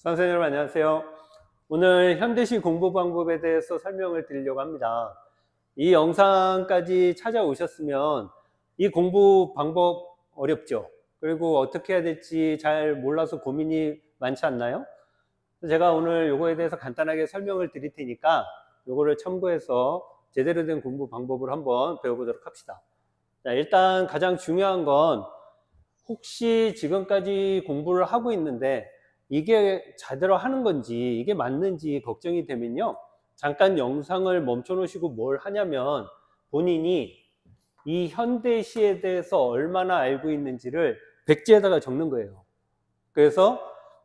선생님 여러분 안녕하세요. 오늘 현대시 공부 방법에 대해서 설명을 드리려고 합니다. 이 영상까지 찾아오셨으면 이 공부 방법 어렵죠? 그리고 어떻게 해야 될지 잘 몰라서 고민이 많지 않나요? 제가 오늘 요거에 대해서 간단하게 설명을 드릴 테니까 요거를 참고해서 제대로 된 공부 방법을 한번 배워보도록 합시다. 자, 일단 가장 중요한 건 혹시 지금까지 공부를 하고 있는데 이게 제대로 하는 건지 이게 맞는지 걱정이 되면요, 잠깐 영상을 멈춰 놓으시고 뭘 하냐면 본인이 이 현대시에 대해서 얼마나 알고 있는지를 백지에다가 적는 거예요. 그래서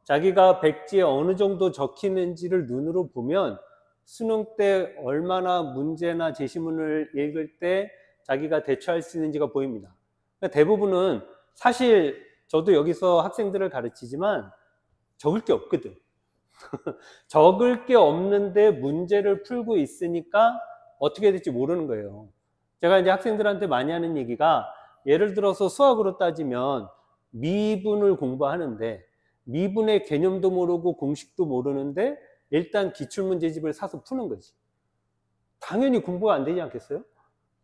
자기가 백지에 어느 정도 적히는지를 눈으로 보면 수능 때 얼마나 문제나 제시문을 읽을 때 자기가 대처할 수 있는지가 보입니다. 그러니까 대부분은 사실 저도 여기서 학생들을 가르치지만 적을 게 없거든. 적을 게 없는데 문제를 풀고 있으니까 어떻게 될지 모르는 거예요. 제가 이제 학생들한테 많이 하는 얘기가, 예를 들어서 수학으로 따지면 미분을 공부하는데 미분의 개념도 모르고 공식도 모르는데 일단 기출문제집을 사서 푸는 거지. 당연히 공부가 안 되지 않겠어요?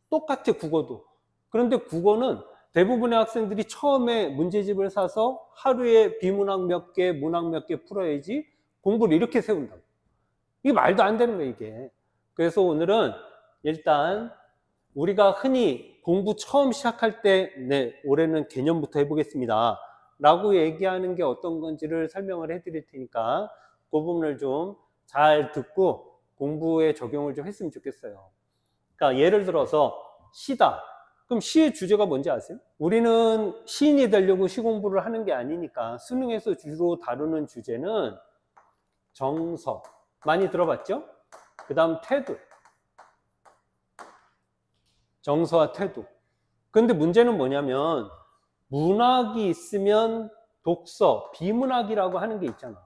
똑같아, 국어도. 그런데 국어는 대부분의 학생들이 처음에 문제집을 사서 하루에 비문학 몇 개, 문학 몇 개 풀어야지 공부를 이렇게 세운다고. 이게 말도 안 되는 거예요, 이게. 그래서 오늘은 일단 우리가 흔히 공부 처음 시작할 때, 올해는 개념부터 해보겠습니다 라고 얘기하는 게 어떤 건지를 설명을 해드릴 테니까 그 부분을 좀 잘 듣고 공부에 적용을 좀 했으면 좋겠어요. 그러니까 예를 들어서 시다. 그럼 시의 주제가 뭔지 아세요? 우리는 시인이 되려고 시 공부를 하는 게 아니니까 수능에서 주로 다루는 주제는 정서. 많이 들어봤죠? 그 다음 태도. 정서와 태도. 그런데 문제는 뭐냐면 문학이 있으면 독서, 비문학이라고 하는 게 있잖아.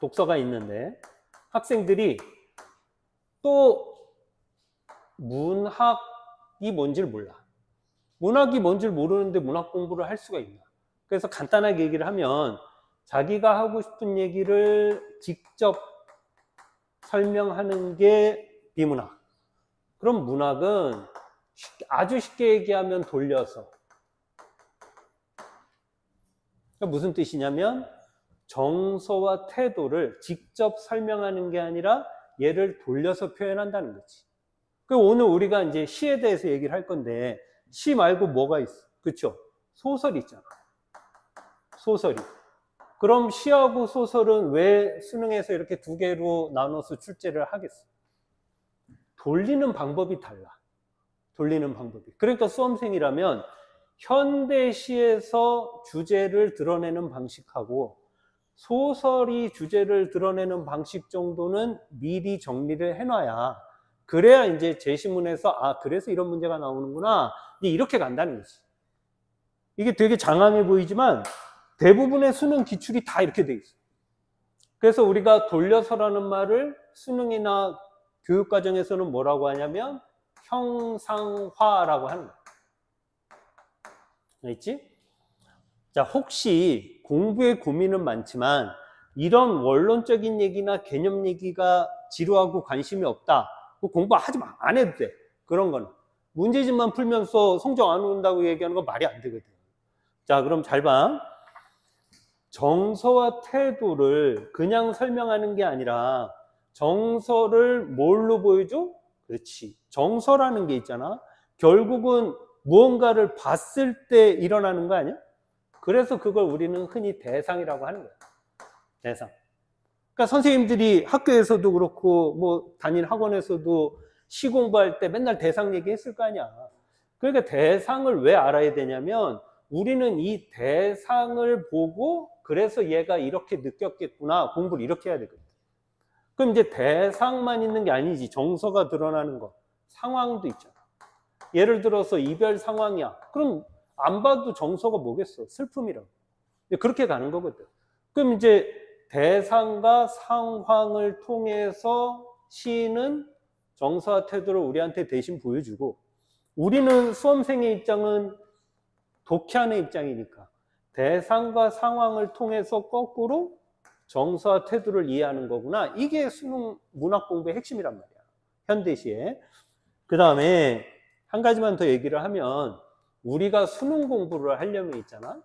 독서가 있는데 학생들이 또 문학이 뭔지를 몰라. 문학이 뭔지를 모르는데 문학 공부를 할 수가 있나. 그래서 간단하게 얘기를 하면 자기가 하고 싶은 얘기를 직접 설명하는 게 비문학. 그럼 문학은 아주 쉽게 얘기하면 돌려서. 그러니까 무슨 뜻이냐면 정서와 태도를 직접 설명하는 게 아니라 얘를 돌려서 표현한다는 거지. 그럼 오늘 우리가 이제 시에 대해서 얘기를 할 건데 시 말고 뭐가 있어? 그렇죠? 소설이 있잖아. 소설이. 그럼 시하고 소설은 왜 수능에서 이렇게 두 개로 나눠서 출제를 하겠어? 돌리는 방법이 달라. 돌리는 방법이. 그러니까 수험생이라면 현대시에서 주제를 드러내는 방식하고 소설이 주제를 드러내는 방식 정도는 미리 정리를 해놔야, 그래야 이제 제시문에서 아, 그래서 이런 문제가 나오는구나, 이렇게 간다는 거지. 이게 되게 장황해 보이지만 대부분의 수능 기출이 다 이렇게 돼 있어. 그래서 우리가 돌려서라는 말을 수능이나 교육과정에서는 뭐라고 하냐면 형상화라고 하는 거야. 알겠지? 자, 혹시 공부에 고민은 많지만 이런 원론적인 얘기나 개념 얘기가 지루하고 관심이 없다, 공부하지 마, 안 해도 돼. 그런 거는 문제집만 풀면서 성적 안 온다고 얘기하는 건 말이 안 되거든. 자, 그럼 잘 봐. 정서와 태도를 그냥 설명하는 게 아니라 정서를 뭘로 보여줘? 그렇지, 정서라는 게 있잖아. 결국은 무언가를 봤을 때 일어나는 거 아니야? 그래서 그걸 우리는 흔히 대상이라고 하는 거야. 대상. 그러니까 선생님들이 학교에서도 그렇고 뭐 담임 학원에서도 시 공부할 때 맨날 대상 얘기했을 거 아니야. 그러니까 대상을 왜 알아야 되냐면 우리는 이 대상을 보고 그래서 얘가 이렇게 느꼈겠구나, 공부를 이렇게 해야 되거든. 그럼 이제 대상만 있는 게 아니지. 정서가 드러나는 거, 상황도 있잖아. 예를 들어서 이별 상황이야. 그럼 안 봐도 정서가 뭐겠어? 슬픔이라고. 그렇게 가는 거거든. 그럼 이제 대상과 상황을 통해서 시인은 정서와 태도를 우리한테 대신 보여주고, 우리는 수험생의 입장은 독해하는 입장이니까 대상과 상황을 통해서 거꾸로 정서와 태도를 이해하는 거구나. 이게 수능 문학 공부의 핵심이란 말이야. 현대시에. 그 다음에 한 가지만 더 얘기를 하면 우리가 수능 공부를 하려면 있잖아.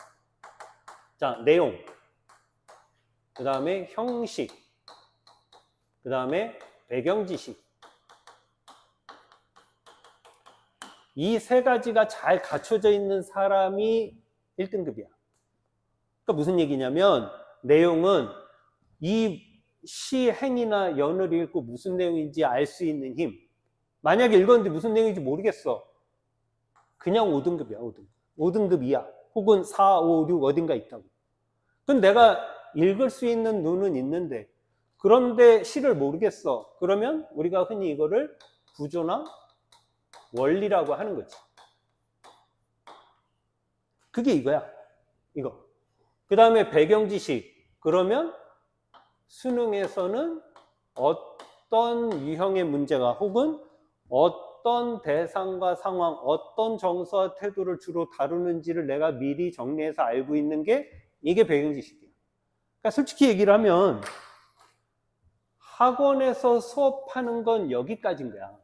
자, 내용. 그 다음에 형식. 그 다음에 배경 지식. 이 세 가지가 잘 갖춰져 있는 사람이 1등급이야. 그러니까 무슨 얘기냐면 내용은 이 시, 행이나 연을 읽고 무슨 내용인지 알 수 있는 힘. 만약에 읽었는데 무슨 내용인지 모르겠어. 그냥 5등급이야, 5등급. 5등급 이하. 혹은 4, 5, 6 어딘가 있다고. 그럼 내가 읽을 수 있는 눈은 있는데 그런데 시를 모르겠어. 그러면 우리가 흔히 이거를 구조나 원리라고 하는 거지. 그게 이거야. 이거. 그 다음에 배경 지식. 그러면 수능에서는 어떤 유형의 문제가 혹은 어떤 대상과 상황, 어떤 정서와 태도를 주로 다루는지를 내가 미리 정리해서 알고 있는 게 이게 배경 지식이야. 그러니까 솔직히 얘기를 하면 학원에서 수업하는 건 여기까지인 거야.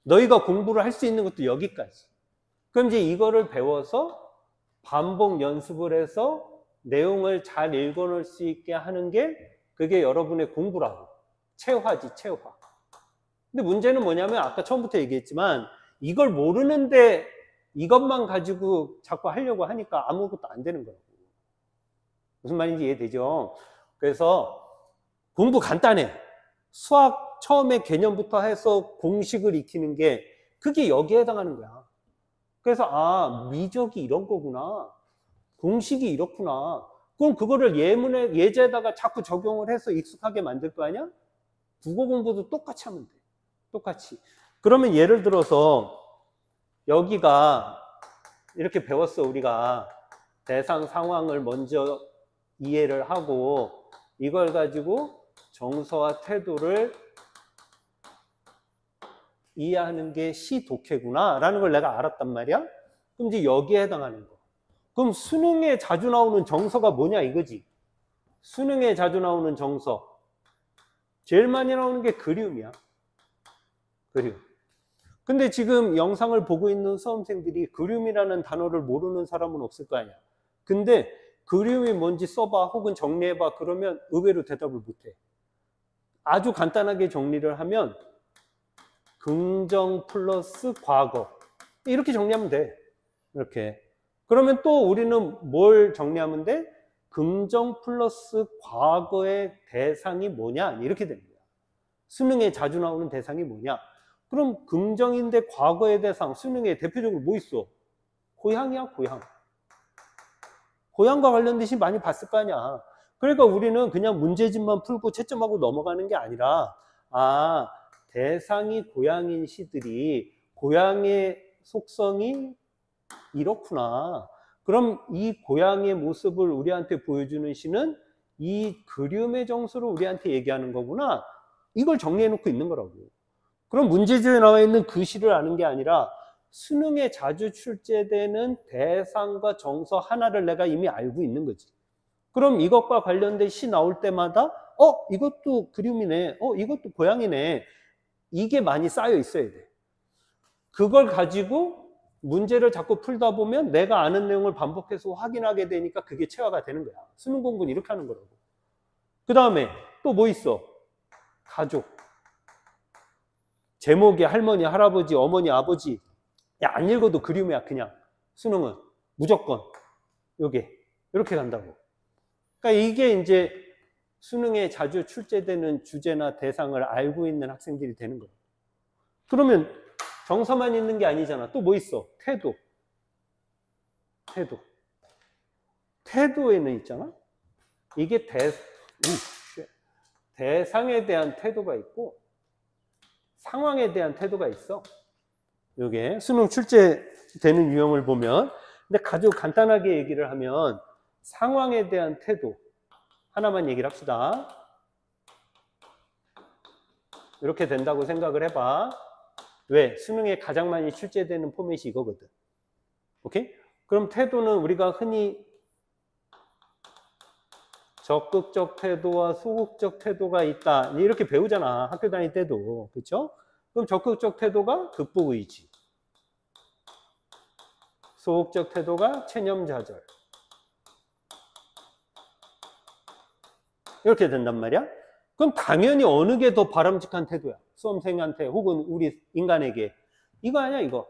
너희가 공부를 할 수 있는 것도 여기까지. 그럼 이제 이거를 배워서 반복 연습을 해서 내용을 잘 읽어낼 수 있게 하는 게 그게 여러분의 공부라고. 체화지, 체화. 근데 문제는 뭐냐면 아까 처음부터 얘기했지만 이걸 모르는데 이것만 가지고 자꾸 하려고 하니까 아무것도 안 되는 거라고. 무슨 말인지 이해되죠? 그래서 공부 간단해. 수학 처음에 개념부터 해서 공식을 익히는 게 그게 여기에 해당하는 거야. 그래서 아, 미적이 이런 거구나. 공식이 이렇구나. 그럼 그거를 예문에, 예제에다가 자꾸 적용을 해서 익숙하게 만들 거 아니야? 국어 공부도 똑같이 하면 돼. 똑같이. 그러면 예를 들어서 여기가 이렇게 배웠어. 우리가 대상 상황을 먼저 이해를 하고 이걸 가지고 정서와 태도를 이해하는 게 시독해구나 라는 걸 내가 알았단 말이야. 그럼 이제 여기에 해당하는 거. 그럼 수능에 자주 나오는 정서가 뭐냐 이거지. 수능에 자주 나오는 정서. 제일 많이 나오는 게 그리움이야. 그리움. 근데 지금 영상을 보고 있는 수험생들이 그리움이라는 단어를 모르는 사람은 없을 거 아니야. 근데 그리움이 뭔지 써봐 혹은 정리해봐 그러면 의외로 대답을 못해. 아주 간단하게 정리를 하면 긍정 플러스 과거 이렇게 정리하면 돼. 이렇게. 그러면 또 우리는 뭘 정리하면 돼? 긍정 플러스 과거의 대상이 뭐냐? 이렇게 됩니다. 수능에 자주 나오는 대상이 뭐냐? 그럼 긍정인데 과거의 대상, 수능에 대표적으로 뭐 있어? 고향이야, 고향. 고향과 관련된 시 많이 봤을 거 아니야. 그러니까 우리는 그냥 문제집만 풀고 채점하고 넘어가는 게 아니라 아, 대상이 고향인 시들이 고향의 속성이 이렇구나. 그럼 이 고향의 모습을 우리한테 보여주는 시는 이 그리움의 정서를 우리한테 얘기하는 거구나. 이걸 정리해 놓고 있는 거라고. 그럼 문제집에 나와 있는 그 시를 아는 게 아니라 수능에 자주 출제되는 대상과 정서 하나를 내가 이미 알고 있는 거지. 그럼 이것과 관련된 시 나올 때마다 이것도 그리움이네. 이것도 고향이네. 이게 많이 쌓여 있어야 돼. 그걸 가지고 문제를 자꾸 풀다 보면 내가 아는 내용을 반복해서 확인하게 되니까 그게 체화가 되는 거야. 수능 공부는 이렇게 하는 거라고. 그 다음에 또 뭐 있어? 가족. 제목이 할머니, 할아버지, 어머니, 아버지. 야, 안 읽어도 그리움이야, 그냥. 수능은. 무조건. 요게. 이렇게 간다고. 그러니까 이게 이제 수능에 자주 출제되는 주제나 대상을 알고 있는 학생들이 되는 거예요. 그러면 정서만 있는 게 아니잖아. 또 뭐 있어? 태도. 태도. 태도에는 있잖아. 이게 대상에 대한 태도가 있고 상황에 대한 태도가 있어. 이게 수능 출제되는 유형을 보면. 근데 아주 간단하게 얘기를 하면 상황에 대한 태도 하나만 얘기를 합시다. 이렇게 된다고 생각을 해봐. 왜? 수능에 가장 많이 출제되는 포맷이 이거거든. 오케이? 그럼 태도는 우리가 흔히 적극적 태도와 소극적 태도가 있다. 이렇게 배우잖아. 학교 다닐 때도. 그렇죠? 그럼 적극적 태도가 극복 의지. 소극적 태도가 체념자절. 이렇게 된단 말이야. 그럼 당연히 어느 게 더 바람직한 태도야? 수험생한테 혹은 우리 인간에게. 이거 아니야, 이거.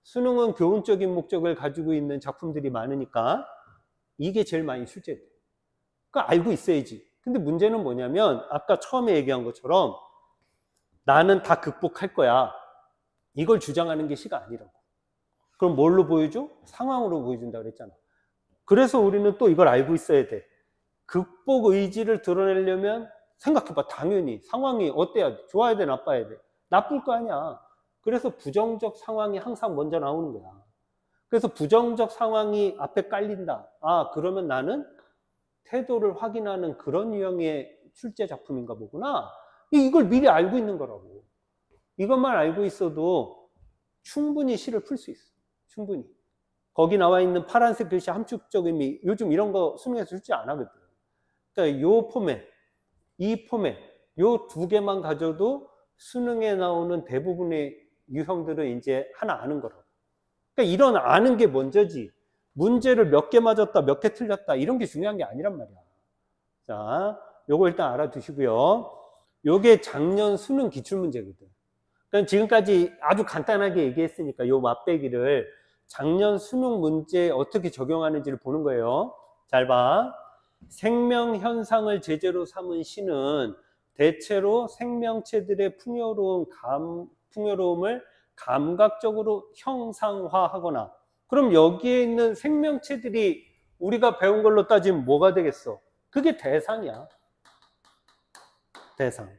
수능은 교훈적인 목적을 가지고 있는 작품들이 많으니까 이게 제일 많이 출제돼. 그러니까 알고 있어야지. 근데 문제는 뭐냐면 아까 처음에 얘기한 것처럼 나는 다 극복할 거야. 이걸 주장하는 게 시가 아니라고. 그럼 뭘로 보여줘? 상황으로 보여준다 그랬잖아. 그래서 우리는 또 이걸 알고 있어야 돼. 극복 의지를 드러내려면 생각해봐. 당연히 상황이 어때야 돼? 좋아야 돼? 나빠야 돼? 나쁠 거 아니야. 그래서 부정적 상황이 항상 먼저 나오는 거야. 그래서 부정적 상황이 앞에 깔린다. 아, 그러면 나는 태도를 확인하는 그런 유형의 출제 작품인가 보구나. 이걸 미리 알고 있는 거라고. 이것만 알고 있어도 충분히 시를 풀 수 있어. 충분히. 거기 나와 있는 파란색 글씨 함축적 의미, 요즘 이런 거 수능에서 출제 안 하거든. 그러니까 요 포맷, 이 포맷, 요 두 개만 가져도 수능에 나오는 대부분의 유형들은 이제 하나 아는 거라고. 그러니까 이런 아는 게 먼저지. 문제를 몇 개 맞았다, 몇 개 틀렸다, 이런 게 중요한 게 아니란 말이야. 자, 요거 일단 알아두시고요. 요게 작년 수능 기출문제거든. 그러니까 지금까지 아주 간단하게 얘기했으니까 요 맛배기를 작년 수능 문제에 어떻게 적용하는지를 보는 거예요. 잘 봐. 생명 현상을 제재로 삼은 시는 대체로 생명체들의 풍요로움을 감각적으로 형상화하거나, 그럼 여기에 있는 생명체들이 우리가 배운 걸로 따지면 뭐가 되겠어? 그게 대상이야. 대상.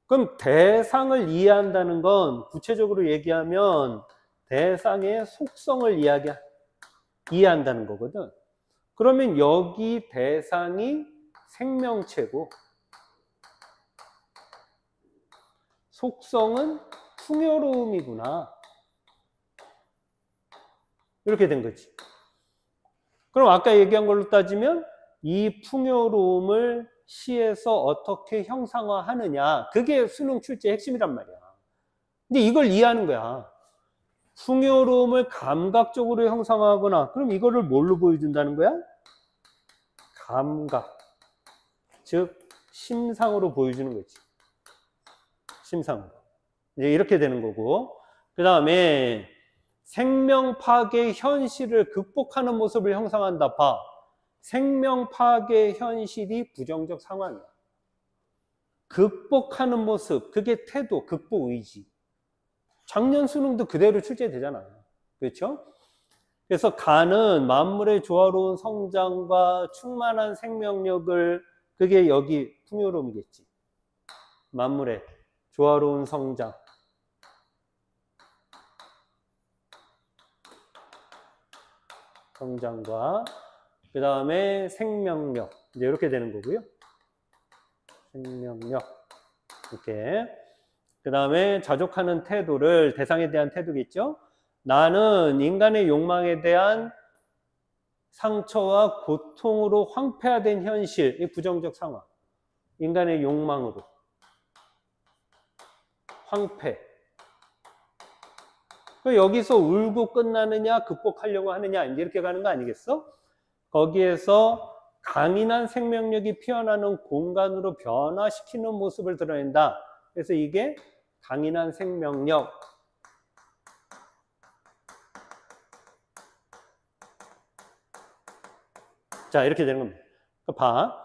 그럼 대상을 이해한다는 건 구체적으로 얘기하면 대상의 속성을 이해한다는 거거든. 그러면 여기 대상이 생명체고 속성은 풍요로움이구나. 이렇게 된 거지. 그럼 아까 얘기한 걸로 따지면 이 풍요로움을 시에서 어떻게 형상화하느냐, 그게 수능 출제의 핵심이란 말이야. 근데 이걸 이해하는 거야. 풍요로움을 감각적으로 형상화하거나, 그럼 이거를 뭘로 보여준다는 거야? 감각, 즉 심상으로 보여주는 거지. 심상으로. 이제 이렇게 되는 거고, 그 다음에 생명 파괴 현실을 극복하는 모습을 형상한다. 봐. 생명 파괴 현실이 부정적 상황이야. 극복하는 모습, 그게 태도, 극복 의지. 작년 수능도 그대로 출제되잖아요. 그렇죠? 그래서 가는 만물의 조화로운 성장과 충만한 생명력을, 그게 여기 풍요로움이겠지. 만물의 조화로운 성장. 성장과 그 다음에 생명력. 이제 이렇게 되는 거고요. 생명력. 이렇게. 그 다음에 자족하는 태도를, 대상에 대한 태도겠죠? 나는 인간의 욕망에 대한 상처와 고통으로 황폐화된 현실, 이 부정적 상황. 인간의 욕망으로. 황폐. 여기서 울고 끝나느냐, 극복하려고 하느냐, 이렇게 가는 거 아니겠어? 거기에서 강인한 생명력이 피어나는 공간으로 변화시키는 모습을 드러낸다. 그래서 이게 강인한 생명력. 자, 이렇게 되는 겁니다. 봐.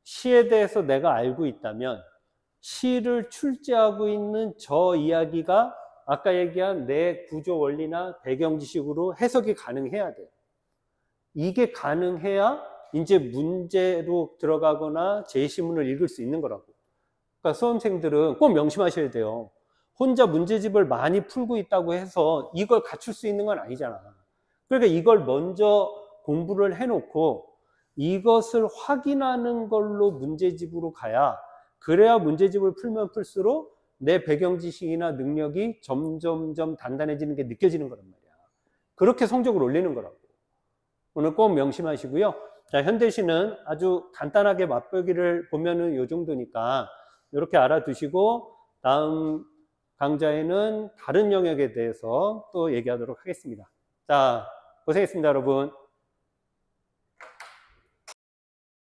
시에 대해서 내가 알고 있다면 시를 출제하고 있는 저 이야기가 아까 얘기한 내 구조 원리나 배경 지식으로 해석이 가능해야 돼. 이게 가능해야 이제 문제로 들어가거나 제시문을 읽을 수 있는 거라고. 그러니까 수험생들은 꼭 명심하셔야 돼요. 혼자 문제집을 많이 풀고 있다고 해서 이걸 갖출 수 있는 건 아니잖아. 그러니까 이걸 먼저 공부를 해놓고 이것을 확인하는 걸로 문제집으로 가야, 그래야 문제집을 풀면 풀수록 내 배경 지식이나 능력이 점점점 단단해지는 게 느껴지는 거란 말이야. 그렇게 성적을 올리는 거라고. 오늘 꼭 명심하시고요. 자, 현대시는 아주 간단하게 맛보기를 보면은 요 정도니까 이렇게 알아두시고 다음 강좌에는 다른 영역에 대해서 또 얘기하도록 하겠습니다. 자, 고생했습니다, 여러분.